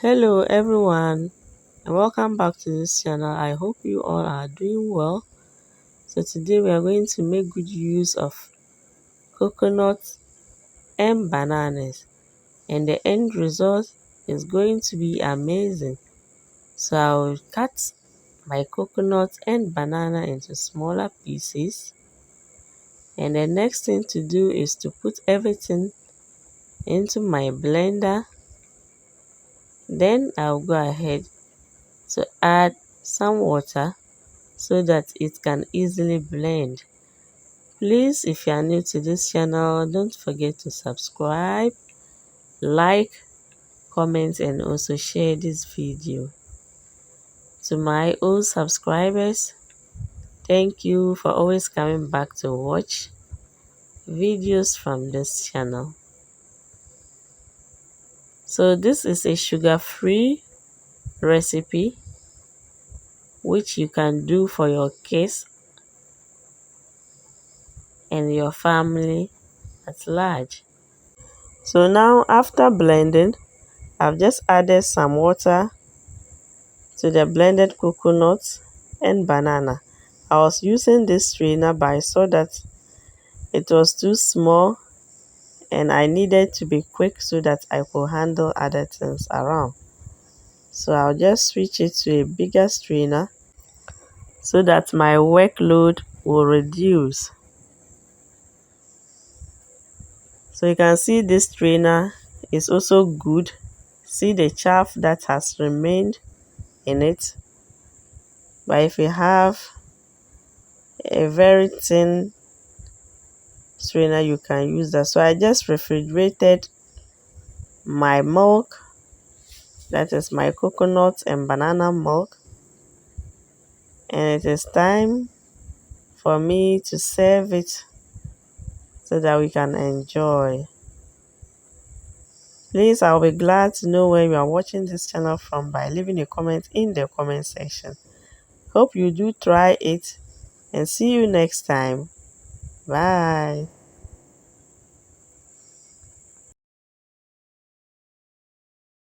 Hello everyone and welcome back to this channel. I hope you all are doing well. So today we are going to make good use of coconuts and bananas, and the end result is going to be amazing. So I will cut my coconut and banana into smaller pieces, and the next thing to do is to put everything into my blender. Then I'll go ahead to add some water so that it can easily blend. Please, if you are new to this channel, don't forget to subscribe, like, comment, and also share this video. To my old subscribers, thank you for always coming back to watch videos from this channel. So this is a sugar-free recipe which you can do for your kids and your family at large. So now after blending, I've just added some water to the blended coconut and banana. I was using this strainer, but I saw that it was too small and I needed to be quick so that I could handle other things around. So I'll just switch it to a bigger strainer so that my workload will reduce. So you can see this strainer is also good. See the chaff that has remained in it. But if you have a very thin strainer, you can use that. So I just refrigerated my milk, that is my coconut and banana milk, and it is time for me to serve it so that we can enjoy. Please, I'll be glad to know where you are watching this channel from by leaving a comment in the comment section. Hope you do try it and see you next time. Bye.